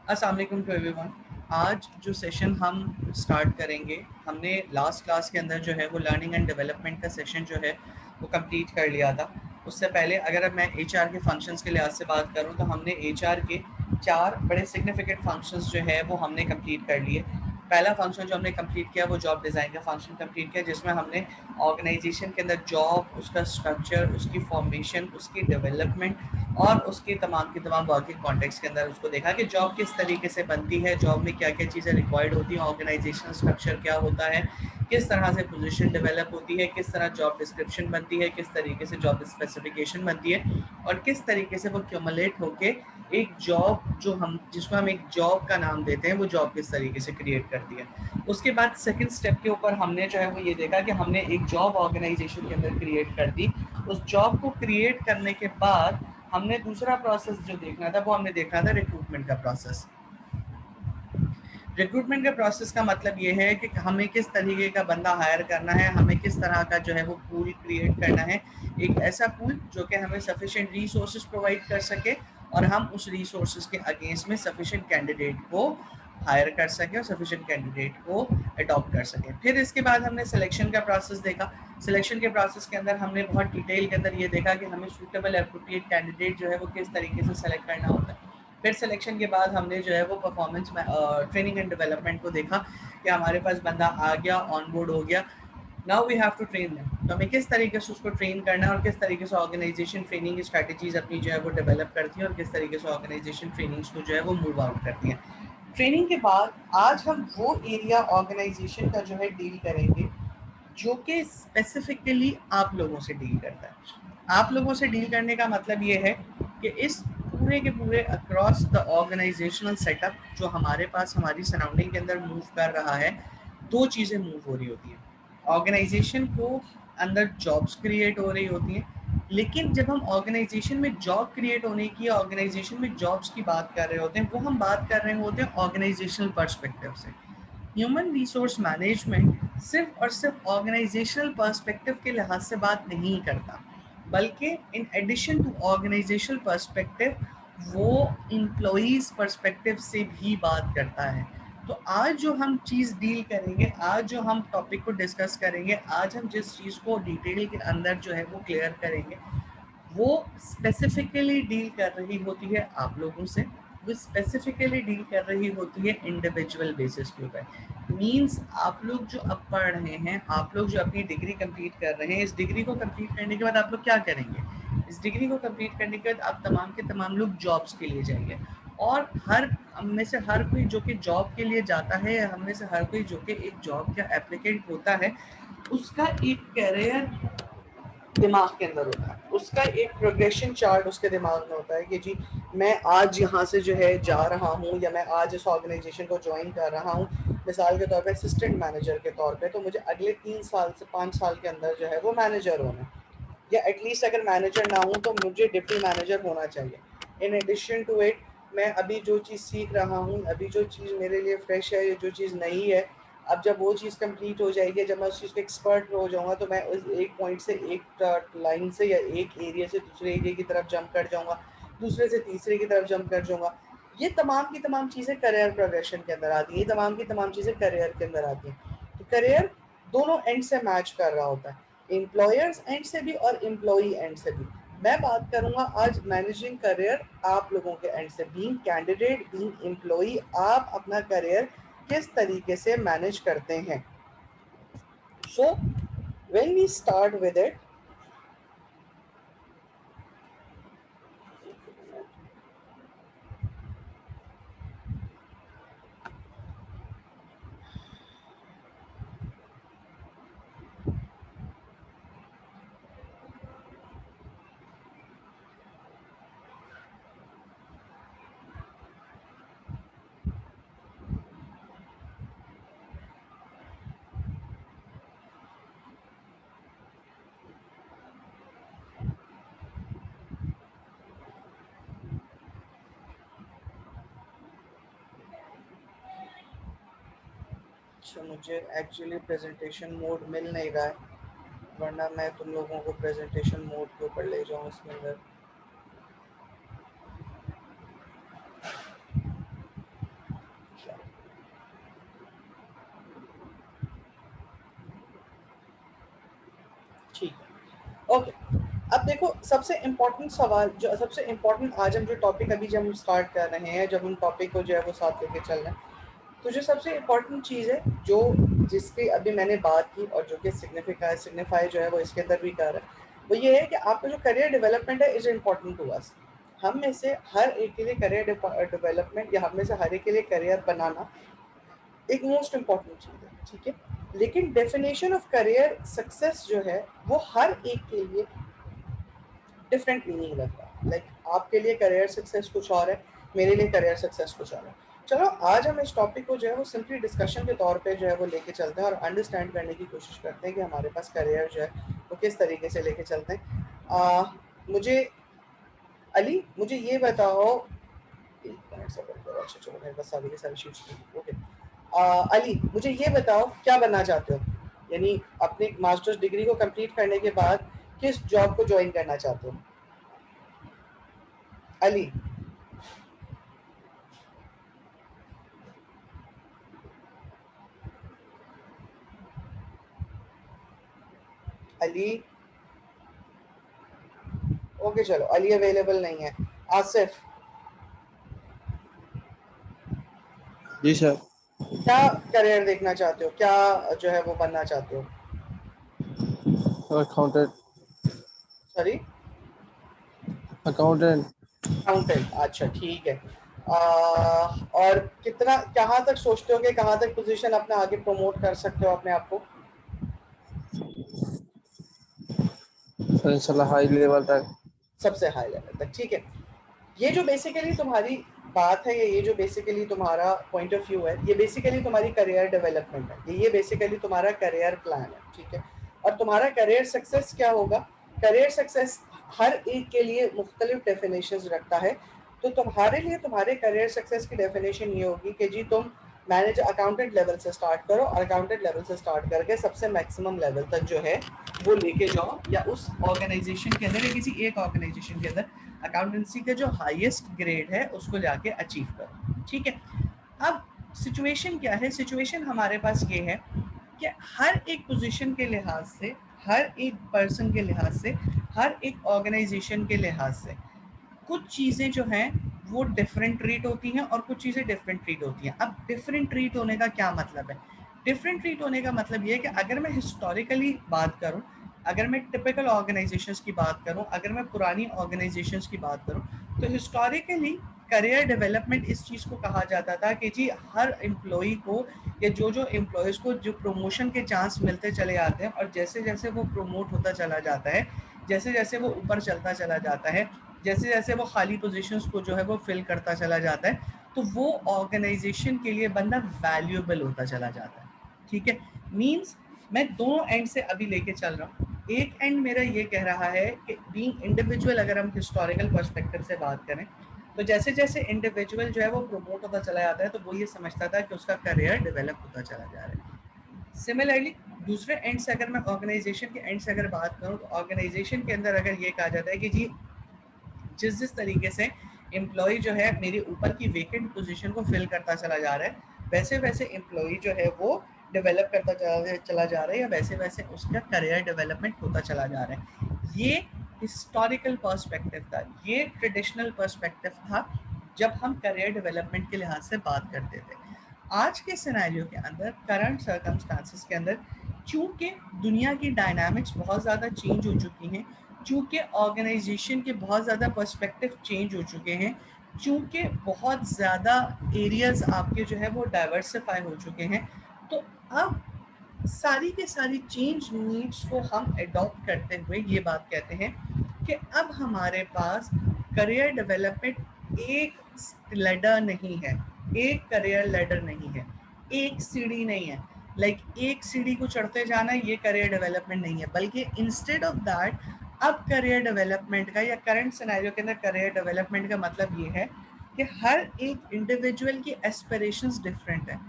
अस्सलाम वालेकुम to everyone. आज जो सेशन हम स्टार्ट करेंगे, हमने लास्ट क्लास के अंदर जो है वो लर्निंग एंड डेवलपमेंट का सेशन जो है वो कंप्लीट कर लिया था। उससे पहले अगर मैं एचआर के फंक्शंस के लिहाज से बात करूं तो हमने एचआर के 4 बड़े सिग्निफिकेंट फंक्शंस जो है वो हमने कंप्लीट कर लिए। पहला फंक्शन जो हमने कंप्लीट किया वो जॉब डिज़ाइन का फंक्शन कंप्लीट किया, जिसमें हमने ऑर्गेनाइजेशन के अंदर जॉब, उसका स्ट्रक्चर, उसकी फॉर्मेशन, उसकी डेवलपमेंट और उसके तमाम की तमाम वर्किंग कॉन्टेक्स्ट के अंदर उसको देखा कि जॉब किस तरीके से बनती है, जॉब में क्या क्या चीज़ें रिक्वायर्ड होती हैं, ऑर्गेनाइजेशनल स्ट्रक्चर क्या होता है, किस तरह से पोजीशन डेवलप होती है, किस तरह जॉब डिस्क्रिप्शन बनती है, किस तरीके से जॉब स्पेसिफिकेशन बनती है और किस तरीके से वो क्यूमुलेट होके एक जॉब जो हम जिसको हम एक जॉब का नाम देते हैं वो जॉब किस तरीके से क्रिएट करती है। उसके बाद सेकंड स्टेप के ऊपर हमने जो है वो ये देखा कि हमने एक जॉब ऑर्गेनाइजेशन के अंदर क्रिएट कर दी। उस जॉब को क्रिएट करने के बाद हमने दूसरा प्रोसेस जो देखना था वो हमने देखना था रिक्रूटमेंट का प्रोसेस। रिक्रूटमेंट के प्रोसेस का मतलब ये है कि हमें किस तरीके का बंदा हायर करना है, हमें किस तरह का जो है वो पूल क्रिएट करना है, एक ऐसा पूल जो कि हमें सफिशिएंट रिसोर्सेज प्रोवाइड कर सके और हम उस रिसोर्सेज के अगेंस्ट में सफिशिएंट कैंडिडेट को हायर कर सके और सफिशिएंट कैंडिडेट को अडॉप्ट कर सके। फिर इसके बाद हमने सिलेक्शन का प्रोसेस देखा। सिलेक्शन के प्रोसेस के अंदर हमने बहुत डिटेल के अंदर ये देखा कि हमें सूटेबल एप्रोप्रिएट कैंडिडेट जो है वो किस तरीके से सेलेक्ट करना होता है। फिर सिलेक्शन के बाद हमने जो है वो परफॉर्मेंस ट्रेनिंग एंड डेवलपमेंट को देखा कि हमारे पास बंदा आ गया, ऑन बोर्ड हो गया, now we have to train them. तो हमें किस तरीके से उसको ट्रेन करना है और किस तरीके से ऑर्गेनाइजेशन ट्रेनिंग स्ट्रैटेजीज अपनी जो है वो डेवलप करती है और किस तरीके से ऑर्गेनाइजेशन ट्रेनिंग्स को जो है वो मूव आउट करती है। ट्रेनिंग के बाद आज हम वो एरिया ऑर्गेनाइजेशन का जो है डील करेंगे जो कि स्पेसिफिकली आप लोगों से डील करता है। आप लोगों से डील करने का मतलब ये है कि इस पूरे के पूरे अक्रॉस द ऑर्गेनाइजेशनल सेटअप जो हमारे पास हमारी सराउंडिंग के अंदर मूव कर रहा है, दो चीज़ें मूव हो रही होती हैं। ऑर्गेनाइजेशन को अंदर जॉब्स क्रिएट हो रही होती हैं, लेकिन जब हम ऑर्गेनाइजेशन में जॉब क्रिएट होने की, ऑर्गेनाइजेशन में जॉब्स की बात कर रहे होते हैं, वो हम बात कर रहे होते हैं ऑर्गेनाइजेशनल पर्सपेक्टिव से। ह्यूमन रिसोर्स मैनेजमेंट सिर्फ और सिर्फ ऑर्गेनाइजेशनल पर्सपेक्टिव के लिहाज से बात नहीं करता, बल्कि in addition to organisational perspective वो एम्प्लॉयज़ पर्सपेक्टिव से भी बात करता है। तो आज जो हम चीज़ डील करेंगे, आज जो हम टॉपिक को डिस्कस करेंगे, आज हम जिस चीज़ को डिटेल के अंदर जो है वो क्लियर करेंगे, वो स्पेसिफिकली डील कर रही होती है आप लोगों से, वो स्पेसिफिकली डील कर रही होती है इंडिविजुअल बेसिस के ऊपर। मीन्स आप लोग जो अब पढ़ रहे हैं, आप लोग जो अपनी डिग्री कंप्लीट कर रहे हैं, इस डिग्री को कंप्लीट करने के बाद आप लोग क्या करेंगे? इस डिग्री को कंप्लीट करने के बाद आप तमाम के तमाम लोग जॉब्स के लिए जाएंगे और हर हम में से हर कोई जो कि जॉब के लिए जाता है, हम में से हर कोई जो कि एक जॉब का एप्लीकेंट होता है, उसका एक कैरियर दिमाग के अंदर होता है, उसका एक प्रोग्रेशन चार्ट उसके दिमाग में होता है कि जी मैं आज यहाँ से जो है जा रहा हूँ या मैं आज इस ऑर्गेनाइजेशन को ज्वाइन कर रहा हूँ मिसाल के तौर पे असिस्टेंट मैनेजर के तौर पे, तो मुझे अगले 3 साल से 5 साल के अंदर जो है वो मैनेजर होना है, या एटलीस्ट अगर मैनेजर ना हूँ तो मुझे डिप्टी मैनेजर होना चाहिए। इन एडिशन टू इट, मैं अभी जो चीज़ सीख रहा हूँ, अभी जो चीज़ मेरे लिए फ्रेश है, जो चीज़ नहीं है, अब जब वो चीज़ कंप्लीट हो जाएगी, जब मैं उस चीज़ का एक्सपर्ट हो जाऊँगा, तो मैं उस एक पॉइंट से एक लाइन से या एक एरिया से दूसरे एरिया की तरफ जंप कर जाऊँगा, दूसरे से तीसरे की तरफ जंप कर जाऊँगा। ये तमाम की तमाम चीज़ें करियर प्रोग्रेशन के अंदर आती हैं, ये तमाम की तमाम चीज़ें करियर के अंदर आती हैं। तो करियर दोनों एंड से मैच कर रहा होता है, एम्प्लॉयर्स एंड से भी और एम्प्लॉई एंड से भी। मैं बात करूंगा आज मैनेजिंग करियर आप लोगों के एंड से, बीइंग कैंडिडेट, बीइंग एम्प्लॉई, आप अपना करियर किस तरीके से मैनेज करते हैं। So when we start with it, अच्छा मुझे एक्चुअली प्रेजेंटेशन मोड मिल नहीं रहा है, वरना मैं तुम लोगों को प्रेजेंटेशन मोड के ऊपर ले जाऊँ इसके अंदर। ओके, अब देखो सबसे इम्पोर्टेंट सवाल, जो सबसे इम्पोर्टेंट आज हम जो टॉपिक अभी जब हम स्टार्ट कर रहे हैं, जब हम टॉपिक को जो है वो साथ लेके चल रहे हैं, तो जो सबसे इम्पोर्टेंट चीज़ है जो जिसकी अभी मैंने बात की और जो कि सिग्निफाई जो है वो इसके अंदर भी कर रहा है, वो ये है कि आपका जो करियर डेवलपमेंट है इज इम्पोर्टेंट टू अस। हम में से हर एक के लिए करियर डेवलपमेंट या हम में से हर एक के लिए करियर बनाना एक मोस्ट इम्पॉर्टेंट चीज़ है, ठीक है। लेकिन डेफिनेशन ऑफ करियर सक्सेस जो है वो हर एक के लिए डिफरेंट मीनिंग रखता है। लाइक आपके लिए करियर सक्सेस कुछ और है, मेरे लिए करियर सक्सेस कुछ और है। चलो आज हम इस टॉपिक को जो है वो सिंपली डिस्कशन के तौर पे जो है वो लेके चलते हैं और अंडरस्टैंड करने की कोशिश करते हैं कि हमारे पास करियर जो है वो किस तरीके से लेके चलते हैं। मुझे अली, मुझे ये बताओ, एक मिनट सबर करो। अच्छा चलो, मेरे पास सारी की सारी शीट्स थी। ओके, अली मुझे ये बताओ क्या बनना चाहते हो, यानी अपने मास्टर्स डिग्री को कंप्लीट करने के बाद किस जॉब को ज्वाइन करना चाहते हो? अली, अली, ओके चलो अली अवेलेबल नहीं है। आसिफ, जी सर। क्या करियर देखना चाहते हो, क्या जो है वो बनना चाहते हो? अकाउंटेंट। Sorry, accountant. अकाउंटेंट, अच्छा ठीक है। और कितना, कहाँ तक सोचते हो कि कहाँ तक पोजीशन अपना आगे प्रमोट कर सकते हो अपने आप को? सर इंशाल्लाह हाई लेवल तक। सबसे हाई लेवल तक, ठीक है। ये जो बेसिकली तुम्हारी बात है, ये जो बेसिकली तुम्हारा पॉइंट ऑफ व्यू है, ये बेसिकली तुम्हारी करियर डेवलपमेंट है, ये बेसिकली तुम्हारा करियर प्लान है, ठीक है। और तुम्हारा करियर सक्सेस क्या होगा? करियर सक्सेस हर एक के लिए मुख्तलिफ डेफिनेशंस रखता है। तो तुम्हारे लिए तुम्हारे करियर सक्सेस की डेफिनेशन ये होगी कि जी तुम मैनेज अकाउंटेंट लेवल से स्टार्ट करो और अकाउंटेंट लेवल से स्टार्ट करके सबसे मैक्सिमम लेवल तक जो है वो लेके जाओ, या उस ऑर्गेनाइजेशन के अंदर या किसी एक ऑर्गेनाइजेशन के अंदर अकाउंटेंसी का जो हाईएस्ट ग्रेड है उसको जाके अचीव करो, ठीक है। अब सिचुएशन क्या है? सिचुएशन हमारे पास ये है कि हर एक पोजीशन के लिहाज से, हर एक पर्सन के लिहाज से, हर एक ऑर्गेनाइजेशन के लिहाज से कुछ चीज़ें जो हैं वो डिफरेंट ट्रीट होती हैं और कुछ चीज़ें डिफरेंट ट्रीट होती हैं। अब डिफरेंट ट्रीट होने का क्या मतलब है? डिफरेंट ट्रीट होने का मतलब ये है कि अगर मैं हिस्टोरिकली बात करूं, अगर मैं टिपिकल ऑर्गेनाइजेशंस की बात करूं, अगर मैं पुरानी ऑर्गेनाइजेशंस की बात करूं, तो हिस्टोरिकली करियर डेवलपमेंट इस चीज़ को कहा जाता था कि जी हर एम्प्लॉई को या जो एम्प्लॉयज़ को जो प्रमोशन के चांस मिलते चले आते हैं और जैसे जैसे वो प्रमोट होता चला जाता है, जैसे जैसे वो ऊपर चलता चला जाता है, जैसे जैसे वो खाली पोजीशंस को जो है वो फिल करता चला जाता है, तो वो ऑर्गेनाइजेशन के लिए बंदा वैल्यूएबल होता चला जाता है, ठीक है। मींस मैं दोनों एंड से अभी लेके चल रहा हूँ। एक एंड मेरा ये कह रहा है कि बीइंग इंडिविजुअल, अगर हम हिस्टोरिकल पर्सपेक्टिव से बात करें, तो जैसे जैसे इंडिविजुअल जो है वो प्रमोट होता चला जाता है तो वो ये समझता था कि उसका करियर डेवलप होता चला जा रहा है। सिमिलरली दूसरे एंड से अगर मैं ऑर्गेनाइजेशन के एंड से अगर बात करूं, तो ऑर्गेनाइजेशन के अंदर अगर ये कहा जाता है कि जी जिस जिस तरीके से एम्प्लॉय जो है मेरे ऊपर की वेकेंट पोजीशन को फिल करता चला जा रहा है, वैसे वैसे एम्प्लॉय जो है वो डेवलप करता चला जा रहा है, या वैसे वैसे उसका करियर डेवलपमेंट होता चला जा रहा है। ये हिस्टोरिकल पर्सपेक्टिव था, ये ट्रेडिशनल पर्सपेक्टिव था जब हम करियर डेवलपमेंट के लिहाज से बात करते थे। आज के सिनेरियो के अंदर, करंट सर्कमस्टांसिस के अंदर, चूंकि दुनिया की डायनामिक्स बहुत ज़्यादा चेंज हो चुकी हैं, चूंकि ऑर्गेनाइजेशन के बहुत ज़्यादा पर्सपेक्टिव चेंज हो चुके हैं, चूंकि बहुत ज़्यादा एरियाज आपके जो है वो डाइवर्सिफाई हो चुके हैं, तो अब सारी के सारी चेंज नीड्स को हम अडॉप्ट करते हुए ये बात कहते हैं कि अब हमारे पास करियर डेवलपमेंट एक लेडर नहीं है, एक करियर लेडर नहीं है, एक सीढ़ी नहीं है। एक सीढ़ी को चढ़ते जाना ये करियर डेवलपमेंट नहीं है, बल्कि इंस्टेड ऑफ दैट अब करियर डेवलपमेंट का या करंट सिनेरियो के अंदर करियर डेवलपमेंट का मतलब ये है कि हर एक इंडिविजुअल की एस्पिरेशंस डिफरेंट है,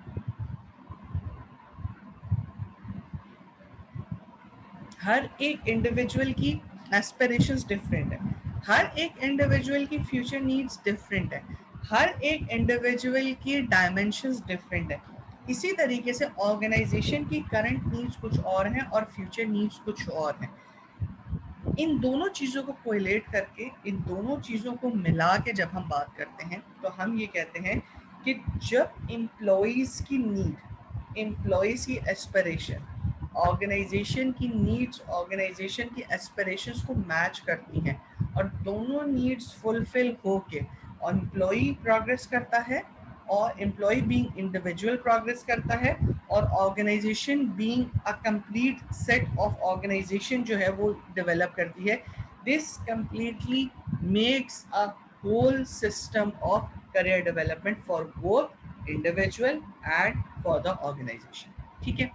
हर एक इंडिविजुअल की एस्पिरेशंस डिफरेंट है, हर एक इंडिविजुअल की फ्यूचर नीड्स डिफरेंट है, हर एक इंडिविजुअल की डायमेंशंस डिफरेंट है। इसी तरीके से ऑर्गेनाइजेशन की करंट नीड्स कुछ और हैं और फ्यूचर नीड्स कुछ और हैं। इन दोनों चीज़ों को कोरिलेट करके, इन दोनों चीज़ों को मिला के जब हम बात करते हैं तो हम ये कहते हैं कि जब एम्प्लॉइज़ की नीड, एम्प्लॉइज़ की एस्पिरेशन ऑर्गेनाइजेशन की नीड्स, ऑर्गेनाइजेशन की एस्पिरेशंस को मैच करती हैं और दोनों नीड्स फुलफिल होके एम्प्लॉई प्रोग्रेस करता है और एम्प्लॉय बीइंग इंडिविजुअल प्रोग्रेस करता है और organisation being a complete set of organisation जो है वो डेवलप करती है। This completely makes a whole system of career development for both individual and for the organisation. ठीक है,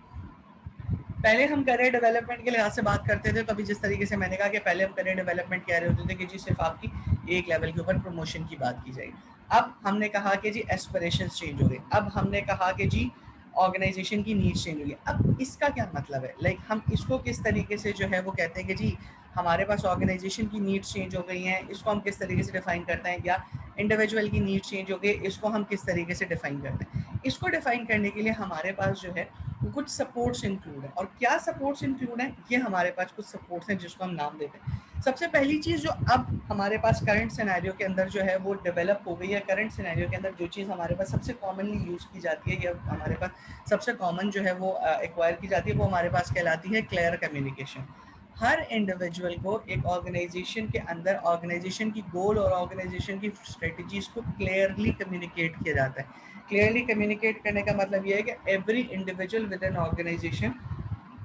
पहले हम करियर डेवलपमेंट के लिहाज से बात करते थे, तो अभी जिस तरीके से मैंने कहा कि पहले हम करियर डेवलपमेंट कह रहे होते थे कि जी सिर्फ आपकी एक लेवल के ऊपर प्रमोशन की बात की जाएगी। अब हमने कहा कि जी एस्पिरेशंस चेंज हो गए, अब हमने कहा कि जी ऑर्गेनाइजेशन की नीड्स चेंज हो गई। अब इसका क्या मतलब है, लाइक हम इसको किस तरीके से जो है वो कहते हैं कि जी हमारे पास ऑर्गेनाइजेशन की नीड्स चेंज हो गई हैं, इसको हम किस तरीके से डिफाइन करते हैं, या इंडिविजुअल की नीड्स चेंज हो गई, इसको हम किस तरीके से डिफाइन करते हैं। इसको डिफाइन करने के लिए हमारे पास जो है कुछ सपोर्ट्स इंक्लूड है। और क्या सपोर्ट्स इंक्लूड है, ये हमारे पास कुछ सपोर्ट्स हैं जिसको हम नाम देते हैं। सबसे पहली चीज़ जो अब हमारे पास करंट सिनेरियो के अंदर जो है वो डेवलप हो गई है, करंट सिनेरियो के अंदर जो चीज़ हमारे पास सबसे कॉमनली यूज़ की जाती है या हमारे पास सबसे कॉमन जो है वो एक्वायर की जाती है, वो हमारे पास कहलाती है क्लियर कम्युनिकेशन। हर इंडिविजुअल को एक ऑर्गेनाइजेशन के अंदर ऑर्गेनाइजेशन की गोल और ऑर्गेनाइजेशन की स्ट्रेटजीज को क्लियरली कम्युनिकेट किया जाता है। क्लियरली कम्युनिकेट करने का मतलब ये है कि every individual with an organisation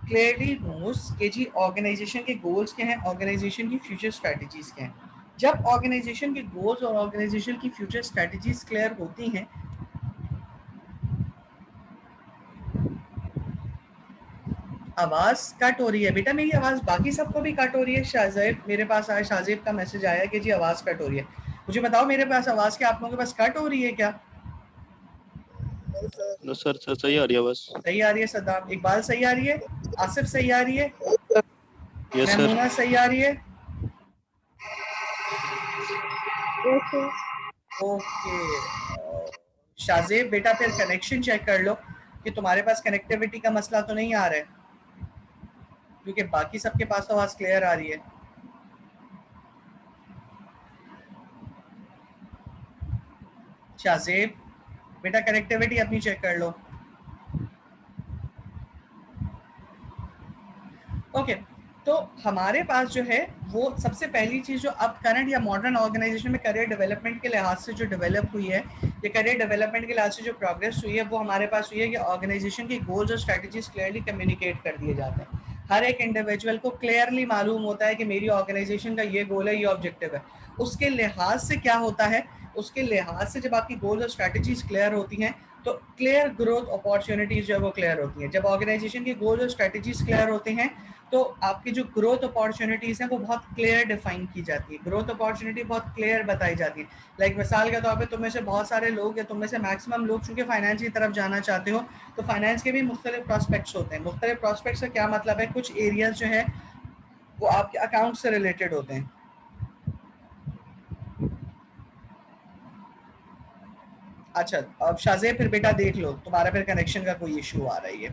clearly knows कि जी ऑर्गेनाइजेशन के गोल्स क्या हैं, ऑर्गेनाइजेशन की फ्यूचर स्ट्रेटजीज क्या हैं। जब ऑर्गेनाइजेशन के गोल्स और ऑर्गेनाइजेशन की फ्यूचर स्ट्रेटजीज क्लियर होती हैं, आवाज कट हो रही है बेटा, मेरी आवाज बाकी सबको भी कट हो रही है। शाहजेब मेरे पास आया, शाहजेब का मैसेज आया कि जी आवाज कट हो रही है। मुझे बताओ मेरे पास आवाज क्या आप लोगों के पास कट हो रही है क्या? नो सर, सर सही आ रही है बस। सही आ रही है सद्दाम, इकबाल सही आ रही है, आसिफ सही आ रही है, यस सर। महमूना सही आ रही है। ओके, शाहजेब बेटा फिर कनेक्शन चेक कर लो कि तुम्हारे पास कनेक्टिविटी का मसला तो नहीं आ रहा है, क्योंकि बाकी सबके पास तो आवाज क्लियर आ रही है। शाहजेब बेटा कनेक्टिविटी अपनी चेक कर लो। ओके, तो हमारे पास जो है वो सबसे पहली चीज़ जो अब करंट या मॉडर्न ऑर्गेनाइजेशन में करियर डेवलपमेंट के लिहाज से जो डेवलप हुई है, या करियर डेवलपमेंट के लिहाज से जो प्रोग्रेस हुई है, वो हमारे पास हुई है कि ऑर्गेनाइजेशन की गोल्स और स्ट्रेटजीज क्लियरली कम्युनिकेट कर दिए जाते हैं। हर एक इंडिविजुअल को क्लियरली मालूम होता है कि मेरी ऑर्गेनाइजेशन का ये गोल है, ये ऑब्जेक्टिव है। उसके लिहाज से क्या होता है, उसके लिहाज से जब आपकी गोल्स और स्ट्रेटजीज क्लियर होती हैं तो क्लियर ग्रोथ अपॉर्चुनिटीज जो है वो क्लियर होती हैं। जब ऑर्गेनाइजेशन की गोल्स और स्ट्रेटजीज क्लियर होते हैं तो आपकी जो ग्रोथ अपॉर्चुनिटीज़ हैं वो बहुत क्लियर डिफाइन की जाती है, ग्रोथ अपॉर्चुनिटी बहुत क्लियर बताई जाती है। लाइक मिसाल के तौर पे तुम में से बहुत सारे लोग या तुम में से मैक्सिमम लोग चूँकि फाइनेंस की तरफ जाना चाहते हो, तो फाइनेंस के भी मुख्तलिफ प्रॉस्पेक्ट्स होते हैं। मुख्तलिफ प्रॉस्पेक्ट्स का क्या मतलब है, कुछ एरियाज जो है वो आपके अकाउंट से रिलेटेड होते हैं। अच्छा, अब शाहजेब फिर बेटा देख लो, तुम्हारा फिर कनेक्शन का कोई इशू आ रही है।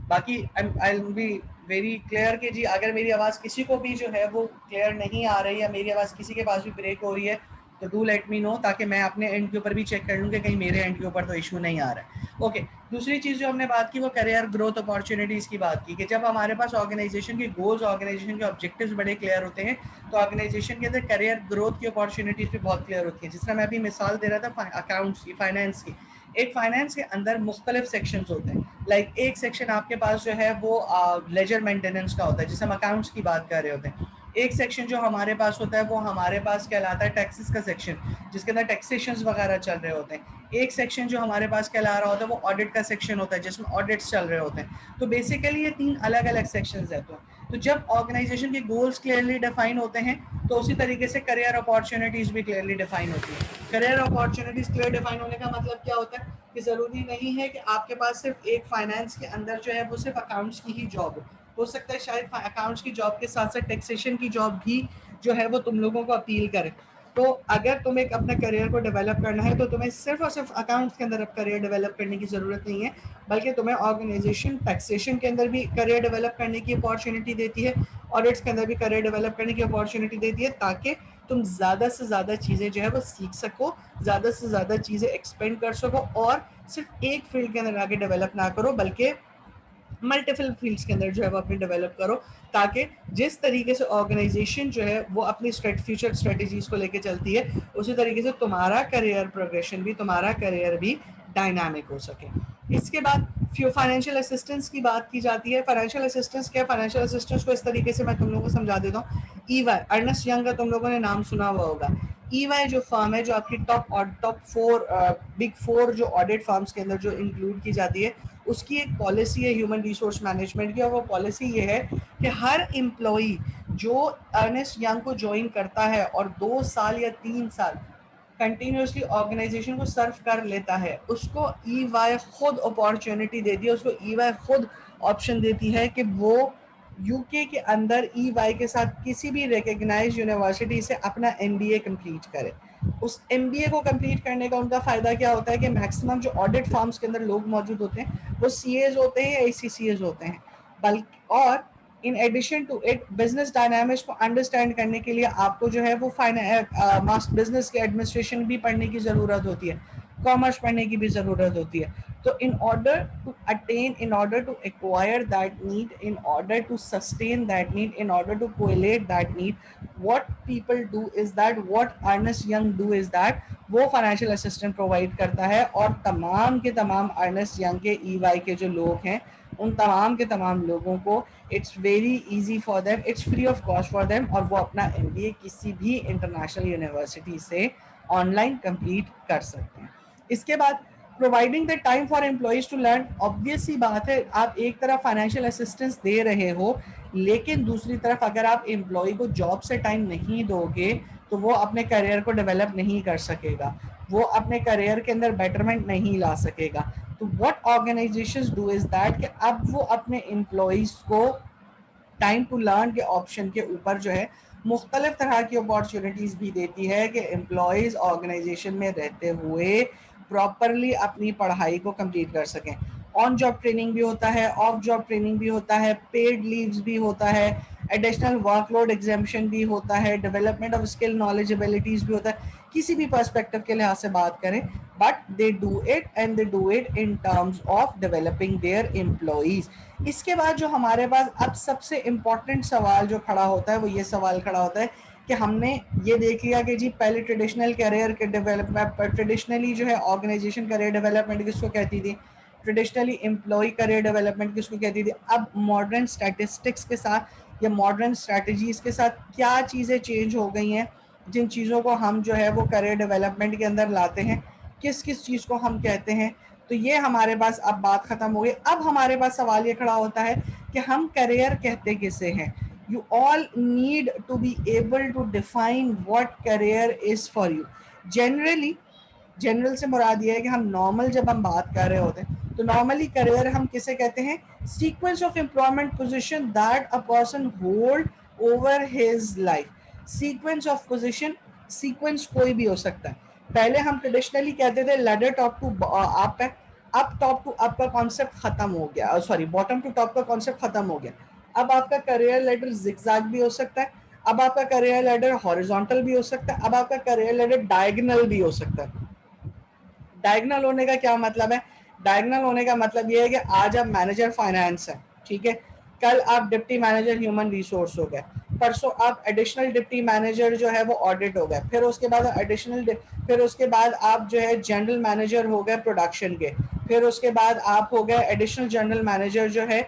बाकी I will be very clear कि जी अगर मेरी आवाज़ किसी को भी जो है वो क्लियर नहीं आ रही है, मेरी आवाज़ किसी के पास भी ब्रेक हो रही है, तो डू लेट मी नो, ताकि मैं अपने एंड के ऊपर भी चेक कर लूँ कि कहीं मेरे एंड के ऊपर तो इशू नहीं आ रहा है। ओके, दूसरी चीज़ जो हमने बात की वो करियर ग्रोथ अपॉर्चुनिटीज़ की बात की, कि जब हमारे पास ऑर्गेनाइजेशन के गोल्स, ऑर्गेनाइजेशन के ऑब्जेक्टिव्स बड़े क्लियर होते हैं, तो ऑर्गेनाइजेशन के अंदर करियर ग्रोथ की अपॉर्चुनिटीज़ भी बहुत क्लियर होती हैं। जिस तरह मैं अभी मिसाल दे रहा था अकाउंट्स की, फाइनेंस की, एक फाइनेंस के अंदर मुख्तलिफ सेक्शंस होते हैं। लाइक एक सेक्शन आपके पास जो है वो लेजर मेंटेनेंस का होता है, जिसे हम अकाउंट्स की बात कर रहे होते हैं। एक सेक्शन जो हमारे पास होता है वो हमारे पास कहलाता है टैक्सेस का सेक्शन, जिसके अंदर टैक्सेशंस वगैरह चल रहे होते हैं। एक सेक्शन जो हमारे पास कहला रहा होता है वो ऑडिट का सेक्शन होता है, जिसमें ऑडिट्स चल रहे होते हैं। तो बेसिकली ये 3 अलग अलग सेक्शंस हैं। तो जब ऑर्गेनाइजेशन के गोल्स क्लियरली डिफाइन होते हैं तो उसी तरीके से करियर अपॉर्चुनिटीज़ भी क्लियरली डिफाइन होती है। करियर अपॉर्चुनिटीज़ क्लियर डिफाइन होने का मतलब क्या होता है कि ज़रूरी नहीं है कि आपके पास सिर्फ एक फाइनेंस के अंदर जो है वो सिर्फ अकाउंट्स की ही जॉब हो सकता है शायद अकाउंट्स की जॉब के साथ साथ टैक्सेशन की जॉब भी जो है वो तुम लोगों को अपील करे। तो अगर तुम्हें अपने करियर को डेवलप करना है तो तुम्हें सिर्फ और सिर्फ अकाउंट्स के अंदर अब करियर डेवलप करने की ज़रूरत नहीं है, बल्कि तुम्हें ऑर्गेनाइजेशन टैक्सेशन के अंदर भी करियर डेवलप करने की अपॉर्चुनिटी देती है, ऑडिट्स के अंदर भी करियर डेवलप करने की अपॉर्चुनिटी देती है, ताकि तुम ज़्यादा से ज़्यादा चीज़ें जो है वो सीख सको, ज़्यादा से ज़्यादा चीज़ें एक्सपेंड कर सको, और सिर्फ एक फील्ड के अंदर आगे डेवलप ना करो बल्कि मल्टीपल फील्ड्स के अंदर जो है वो अपनी डेवलप करो, ताकि जिस तरीके से ऑर्गेनाइजेशन जो है वो अपनी फ्यूचर स्ट्रेटजीज को लेके चलती है, उसी तरीके से तुम्हारा करियर प्रोग्रेशन भी, तुम्हारा करियर भी डायनामिक हो सके। इसके बाद फाइनेंशियल असिस्टेंस की बात की जाती है। फाइनेंशियल असिस्टेंस क्या है? फाइनेंशियल असिस्टेंस को इस तरीके से मैं तुम लोगों को समझा देता हूँ। ईवाई, अर्नेस्ट यंग का तुम लोगों ने नाम सुना हुआ होगा। ईवाई जो फर्म है, जो आपकी टॉप 4 बिग 4 जो ऑडिट फर्म्स के अंदर जो इंक्लूड की जाती है, उसकी एक पॉलिसी है ह्यूमन रिसोर्स मैनेजमेंट की, और वो पॉलिसी ये है कि हर एम्प्लॉई जो अर्नेस्ट यंग को ज्वाइन करता है और 2 साल या 3 साल कंटिन्यूसली ऑर्गेनाइजेशन को सर्व कर लेता है, उसको ईवाई खुद अपॉर्चुनिटी देती है, उसको ईवाई खुद ऑप्शन देती है कि वो यूके के अंदर ईवाई के साथ किसी भी रिकग्नाइज्ड यूनिवर्सिटी से अपना एमबीए कंप्लीट करे। उस एमबीए को कंप्लीट करने का उनका फ़ायदा क्या होता है कि मैक्सिमम जो ऑडिट फर्म्स के अंदर लोग मौजूद होते हैं वो सीएज होते हैं या एसीसीएज होते हैं, बल्कि और in addition to it business dynamics को अंडरस्टैंड करने के लिए आपको जो है वो बिजनेस के एडमिनिस्ट्रेशन भी पढ़ने की ज़रूरत होती है, कॉमर्स पढ़ने की भी ज़रूरत होती है। तो in order to attain, in order to acquire that need, in order to sustain that need, in order to correlate that need, what people do is that, what Ernest Young do is that, वो financial assistant provide करता है, और तमाम के तमाम Ernest young के EY के जो लोग हैं उन तमाम के तमाम लोगों को it's very easy for them, it's free of cost for them, और वो अपना एमबीए किसी भी इंटरनेशनल यूनिवर्सिटी से ऑनलाइन कंप्लीट कर सकते हैं। इसके बाद providing the time for employees to learn, obvious सी बात है, आप एक तरफ फाइनेंशियल असिस्टेंस दे रहे हो, लेकिन दूसरी तरफ अगर आप एम्प्लॉय को जॉब से टाइम नहीं दोगे तो वो अपने करियर को डेवलप नहीं कर सकेगा, वो अपने करियर के अंदर बेटरमेंट नहीं ला सकेगा। तो what organisations do is that कि अब वो अपने एम्प्लॉइज को टाइम टू लर्न के ऑप्शन के ऊपर जो है मुख्तलिफ तरह की अपॉर्चुनिटीज़ भी देती है कि एम्प्लॉयज़ ऑर्गेनाइजेशन में रहते हुए प्रॉपरली अपनी पढ़ाई को कंप्लीट कर सकें। ऑन जॉब ट्रेनिंग भी होता है, ऑफ जॉब ट्रेनिंग भी होता है, पेड लीव्स भी होता है, एडिशनल वर्कलोड एग्जेम्पशन भी होता है, development of skill knowledge abilities भी होता है। किसी भी पर्सपेक्टिव के लिहाज से बात करें, but they do it and they do it in terms of developing there employees. इसके बाद जो हमारे पास अब सबसे इम्पॉर्टेंट सवाल जो खड़ा होता है वो ये सवाल खड़ा होता है कि हमने ये देख लिया कि जी पहले ट्रेडिशनल करियर के डेवलपमेंट, ट्रेडिशनली जो है ऑर्गेनाइजेशन करियर डेवलपमेंट किसको कहती थी, ट्रेडिशनली एम्प्लॉय करियर डेवलपमेंट किसको कहती थी। अब मॉडर्न स्टैटिस्टिक्स के साथ या मॉडर्न स्ट्रैटेजीज के साथ क्या चीज़ें चेंज हो गई हैं, जिन चीज़ों को हम जो है वो करियर डेवलपमेंट के अंदर लाते हैं, किस किस चीज़ को हम कहते हैं। तो ये हमारे पास अब बात ख़त्म हो गई। अब हमारे पास सवाल ये खड़ा होता है कि हम करियर कहते किसे हैं। You all need to be able to define what career is for you. General से मुराद ये है कि हम नॉर्मल जब हम बात कर रहे होते हैं तो नॉर्मली करियर हम किसे कहते हैं, sequence of employment position that a person hold over his life. Sequence of position, sequence कोई भी हो सकता है। पहले हम ट्रेडिशनली कहते थे लैडर टॉप टू अप है, अप टॉप टू अप का कॉन्सेप्ट खत्म हो गया, सॉरी बॉटम टू टॉप का कॉन्सेप्ट खत्म हो गया। अब आपका करियर लैडर जिगजैग भी हो सकता है, अब आपका करियर लैडर हॉरिजॉन्टल भी हो सकता है, अब आपका करियर लैडर डायगोनल भी हो सकता है। डायगोनल होने का क्या मतलब है, डायगोनल होने का मतलब ये है कि आज आप मैनेजर फाइनेंस है, ठीक है, कल आप डिप्टी मैनेजर ह्यूमन रिसोर्स हो गए, परसों आप एडिशनल डिप्टी मैनेजर जो है वो ऑडिट हो गए, फिर उसके बाद फिर उसके बाद आप जो है जनरल मैनेजर हो गए प्रोडक्शन के, फिर उसके बाद आप हो गए एडिशनल जनरल मैनेजर जो है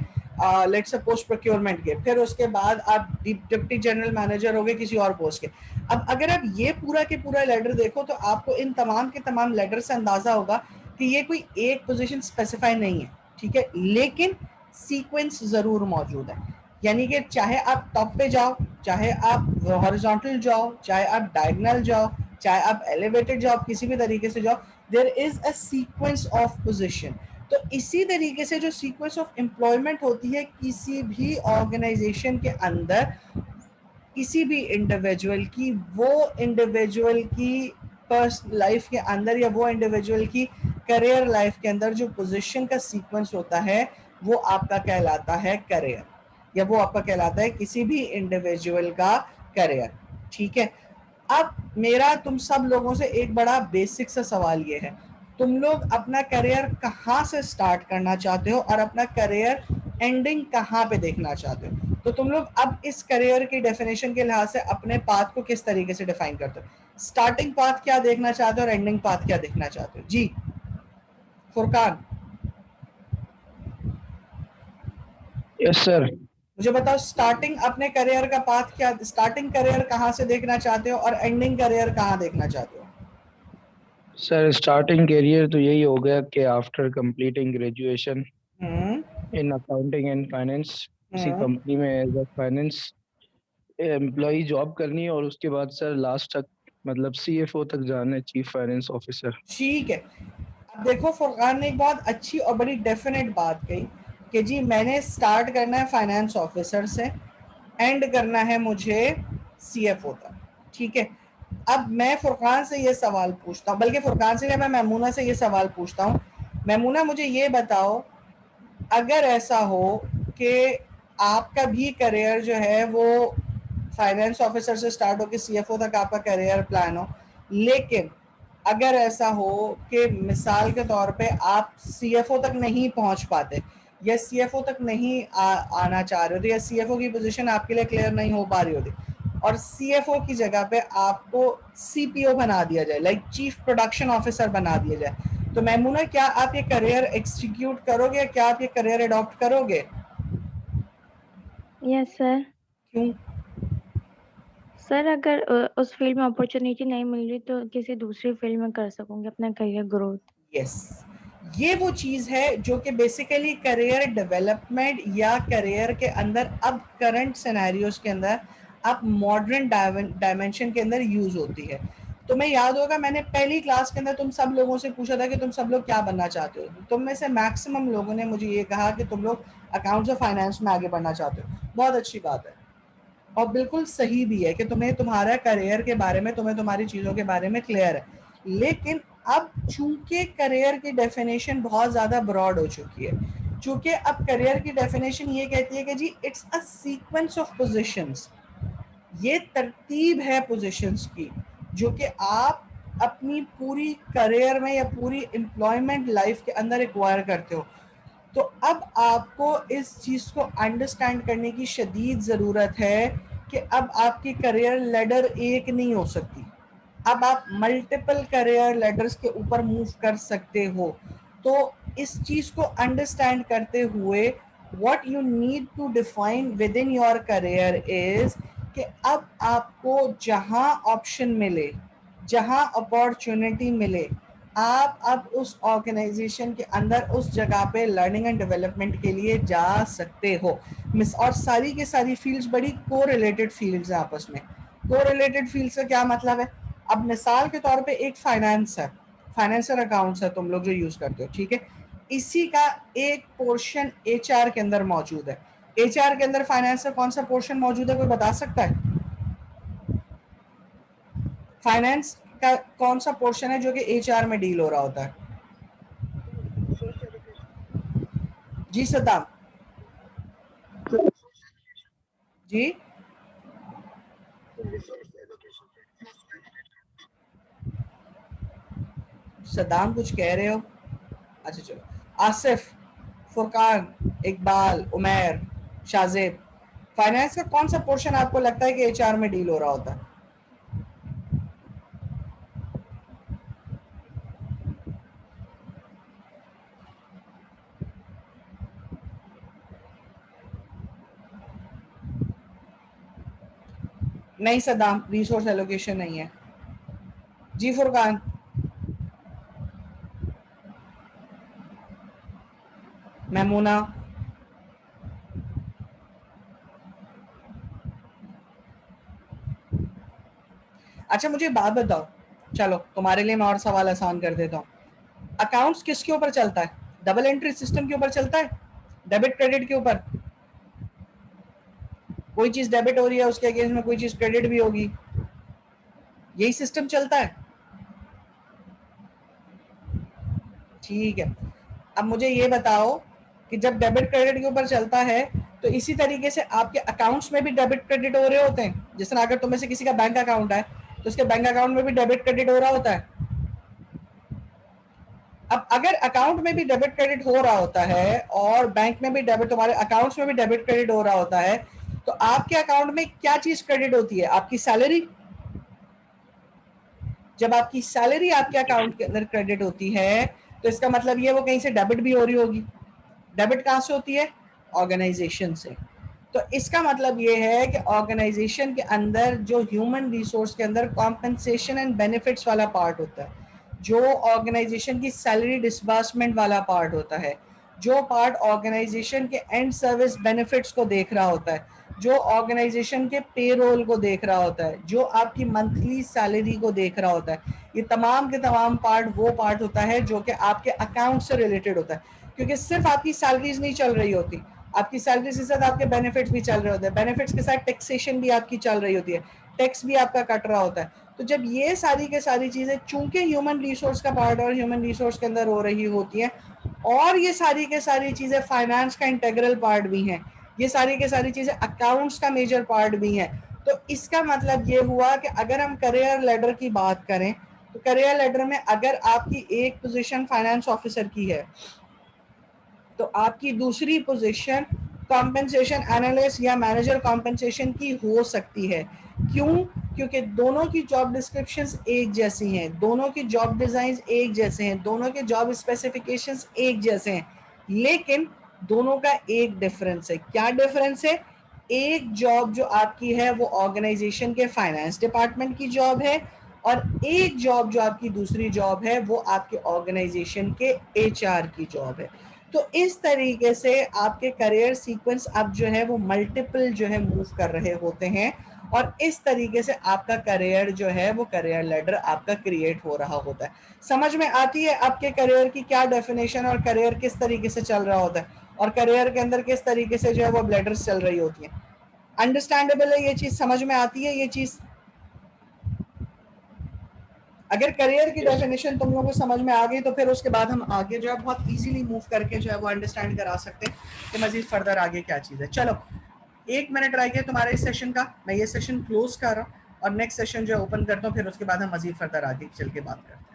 लेट्स सपोज प्रोक्योरमेंट के, फिर उसके बाद आप डिप्टी जनरल मैनेजर हो गए किसी और पोस्ट के। अब अगर आप ये पूरा के पूरा लेटर देखो तो आपको इन तमाम के तमाम लेटर से अंदाजा होगा कि ये कोई एक पोजीशन स्पेसिफाई नहीं है, ठीक है, लेकिन सीक्वेंस जरूर मौजूद है। यानी कि चाहे आप टॉप पे जाओ, चाहे आप हॉरिजॉन्टल जाओ, चाहे आप डायगोनल जाओ, चाहे आप एलिवेटेड जाओ, किसी भी तरीके से जाओ, there is a sequence of position. तो इसी तरीके से जो सीक्वेंस ऑफ एम्प्लॉयमेंट होती है किसी भी ऑर्गेनाइजेशन के अंदर, किसी भी इंडिविजुअल की, वो इंडिविजुअल की पर्सनल लाइफ के अंदर या वो इंडिविजुअल की करियर लाइफ के अंदर जो पोजीशन का सीक्वेंस होता है वो आपका कहलाता है करियर, या वो आपका कहलाता है किसी भी इंडिविजुअल का करियर। ठीक है, अब मेरा तुम सब लोगों से एक बड़ा बेसिक सा सवाल ये है, तुम लोग अपना करियर कहाँ से स्टार्ट करना चाहते हो और अपना करियर एंडिंग कहाँ पे देखना चाहते हो? तो तुम लोग अब इस करियर की डेफिनेशन के लिहाज से अपने पाथ को किस तरीके से डिफाइन करते हो? स्टार्टिंग पाथ क्या देखना चाहते हो और एंडिंग पाथ क्या देखना चाहते हो? जी फुरकान, यस सर। मुझे बताओ, स्टार्टिंग अपने करियर का पाथ क्या, स्टार्टिंग करियर कहाँ से देखना चाहते हो और एंडिंग करियर कहाँ देखना चाहते हो? सर स्टार्टिंग करियर तो यही हो गया कि after completing graduation hmm in accounting and finance किसी हम्म कंपनी में as a finance employee job करनी है, और उसके बाद सर लास्ट तक मतलब सीएफओ तक जाना है, चीफ फाइनेंस ऑफिसर। ठीक है, अब देखो फुरकान ने एक बहुत अच्छी और बड़ी डेफिनेट बात कही कि जी मैंने स्टार्ट करना है फाइनेंस ऑफिसर से, एंड करना है मुझे सीएफओ तक। ठीक है, अब मैं फुरकान से ये सवाल पूछता हूँ, बल्कि फुरकान से मैं मैमूना से ये सवाल पूछता हूँ। मैमूना मुझे ये बताओ, अगर ऐसा हो कि आपका भी करियर जो है वो फाइनेंस ऑफिसर से स्टार्ट हो कि सीएफओ तक आपका करियर प्लान हो, लेकिन अगर ऐसा हो कि मिसाल के तौर पे आप सीएफओ तक नहीं पहुंच पाते या सीएफओ तक नहीं आना चाह रहे हो, या सीएफओ की पोजीशन आपके लिए क्लियर नहीं हो पा रही होती और सीएफओ की जगह पे आपको सीपीओ बना दिया जाए, लाइक चीफ प्रोडक्शन ऑफिसर बना दिया जाए, तो मैमूना क्या आप ये करियर एग्जीक्यूट करोगे या क्या आप ये करियर अडॉप्ट करोगे? Yes sir. क्यों? सर अगर उस फील्ड में अपॉर्चुनिटी नहीं मिल रही तो किसी दूसरी फील्ड में कर सकूंगी अपना करियर ग्रोथ। यस, ये वो चीज है जो कि बेसिकली करियर डेवलपमेंट या करियर के अंदर अब करंट सिनेरियोज के अंदर अब मॉडर्न डायमेंशन के अंदर यूज होती है। तुम्हें याद होगा मैंने पहली क्लास के अंदर तुम सब लोगों से पूछा था कि तुम सब लोग क्या बनना चाहते हो, तुम में से मैक्सिमम लोगों ने मुझे ये कहा कि तुम लोग अकाउंट्स और फाइनेंस में आगे बढ़ना चाहते हो। बहुत अच्छी बात है और बिल्कुल सही भी है कि तुम्हें तुम्हारा करियर के बारे में, तुम्हें तुम्हारी चीज़ों के बारे में क्लियर है, लेकिन अब चूंकि करियर की डेफिनेशन बहुत ज़्यादा ब्रॉड हो चुकी है, चूंकि अब करियर की डेफिनेशन ये कहती है कि जी it's a sequence of positions, ये तरतीब है पोजीशंस की जो कि आप अपनी पूरी करियर में या पूरी एम्प्लॉयमेंट लाइफ के अंदर एक्वायर करते हो। तो अब आपको इस चीज़ को अंडरस्टैंड करने की शदीद ज़रूरत है कि अब आपकी करियर लेडर एक नहीं हो सकती, अब आप मल्टीपल करियर लेडर्स के ऊपर मूव कर सकते हो। तो इस चीज़ को अंडरस्टैंड करते हुए what you need to define within your career is कि अब आपको जहां ऑप्शन मिले, जहां अपॉर्चुनिटी मिले, आप अब उस ऑर्गेनाइजेशन के अंदर उस जगह पे लर्निंग एंड डेवलपमेंट के लिए जा सकते हो। मिस और सारी की सारी फील्ड्स बड़ी को रिलेटेड फील्ड्स हैं आपस में। को रिलेटेड फील्ड्स का क्या मतलब है? अब मिसाल के तौर पे एक फाइनेंस है, फाइनेंशियल अकाउंट्स है तुम लोग जो यूज करते हो, ठीक है, इसी का एक पोर्शन एचआर के अंदर मौजूद है। एचआर के अंदर फाइनेंस का कौन सा पोर्शन मौजूद है, कोई बता सकता है? फाइनेंस का कौन सा पोर्शन है जो कि एचआर में डील हो रहा होता है? जी सदाम जी, सदाम कुछ कह रहे हो? अच्छा चलो, आसिफ, फुरकान, इकबाल, उमैर, शाजिब, फाइनेंस का कौन सा पोर्शन आपको लगता है कि एचआर में डील हो रहा होता है? नहीं सदाम, रिसोर्स एलोकेशन नहीं है। जी फुरकान, मैमूना, अच्छा मुझे बात बताओ, चलो तुम्हारे लिए मैं और सवाल आसान कर देता हूँ। अकाउंट्स किसके ऊपर चलता है? डबल एंट्री सिस्टम के ऊपर चलता है, डेबिट क्रेडिट के ऊपर? कोई चीज डेबिट हो रही है उसके अगेंस्ट में कोई चीज क्रेडिट भी होगी, यही सिस्टम चलता है। ठीक है, अब मुझे ये बताओ कि जब डेबिट क्रेडिट के ऊपर चलता है तो इसी तरीके से आपके अकाउंट्स में भी डेबिट क्रेडिट हो रहे होते हैं। जिस तरह अगर तुम्हें से किसी का बैंक अकाउंट है तो उसके बैंक अकाउंट में भी डेबिट क्रेडिट हो रहा होता है। अब अगर अकाउंट में भी डेबिट क्रेडिट हो रहा होता है और बैंक में भी डेबिट, तुम्हारे अकाउंट्स में भी डेबिट क्रेडिट हो रहा होता है, तो आपके अकाउंट में क्या चीज क्रेडिट होती है? आपकी सैलरी। जब आपकी सैलरी आपके अकाउंट के अंदर क्रेडिट होती है तो इसका मतलब ये वो कहीं से डेबिट भी हो रही होगी। डेबिट कहाँ से होती है? ऑर्गेनाइजेशन से। तो इसका मतलब ये है कि ऑर्गेनाइजेशन के अंदर जो ह्यूमन रिसोर्स के अंदर कॉम्पेंसेशन एंड बेनिफिट्स वाला पार्ट होता है, जो ऑर्गेनाइजेशन की सैलरी डिसबर्समेंट वाला पार्ट होता है, जो पार्ट ऑर्गेनाइजेशन के एंड सर्विस बेनिफिट्स को देख रहा होता है, जो ऑर्गेनाइजेशन के पेरोल को देख रहा होता है, जो आपकी मंथली सैलरी को देख रहा होता है, ये तमाम के तमाम पार्ट वो पार्ट होता है जो कि आपके अकाउंट से रिलेटेड होता है। क्योंकि सिर्फ आपकी सैलरीज नहीं चल रही होती, आपकी सैलरी के साथ आपके बेनिफिट्स भी चल रहे होते हैं, बेनिफिट्स के साथ टैक्सेशन भी आपकी चल रही होती है, टैक्स भी आपका कट रहा होता है। तो जब ये सारी के सारी चीजें चूंकि ह्यूमन रिसोर्स का पार्ट और ह्यूमन रिसोर्स के अंदर हो रही होती हैं, और ये सारी के सारी चीजें फाइनेंस का इंटेग्रल पार्ट भी हैं, ये सारी के सारी चीजें अकाउंट्स का मेजर पार्ट भी है, तो इसका मतलब ये हुआ कि अगर हम करियर लेडर की बात करें तो करियर लेडर में अगर आपकी एक पोजीशन फाइनेंस ऑफिसर की है तो आपकी दूसरी पोजीशन कॉम्पेंसेशन एनालिस्ट या मैनेजर कॉम्पेंसेशन की हो सकती है। क्यों? क्योंकि दोनों की जॉब डिस्क्रिप्शंस एक जैसी हैं, दोनों की जॉब डिजाइन एक जैसे हैं, दोनों के जॉब स्पेसिफिकेशंस एक जैसे हैं, लेकिन दोनों का एक डिफरेंस है। क्या डिफरेंस है? एक जॉब जो आपकी है वो ऑर्गेनाइजेशन के फाइनेंस डिपार्टमेंट की जॉब है, और एक जॉब जो आपकी दूसरी जॉब है वो आपके ऑर्गेनाइजेशन के एचआर की जॉब है। तो इस तरीके से आपके करियर सीक्वेंस अब जो है वो मल्टीपल जो है मूव कर रहे होते हैं, और इस तरीके से आपका करियर जो है वो करियर लेडर आपका क्रिएट हो रहा होता है। समझ में आती है आपके करियर की क्या डेफिनेशन और करियर किस तरीके से चल रहा होता है, और करियर के अंदर किस तरीके से जो है वो लेडर्स चल रही होती है। अंडरस्टैंडेबल है ये चीज? समझ में आती है ये चीज? अगर करियर की डेफिनेशन तुम लोगों को समझ में आ गई तो फिर उसके बाद हम आगे जो है बहुत इजीली मूव करके जो है वो अंडरस्टैंड करा सकते हैं कि मजीद फर्दर आगे क्या चीज़ है। चलो 1 मिनट रह गया तुम्हारे इस सेशन का, मैं ये सेशन क्लोज कर रहा हूँ और नेक्स्ट सेशन जो ओपन करता हूँ, फिर उसके बाद हम मजीद फर्दर आगे चल के बात करते हैं।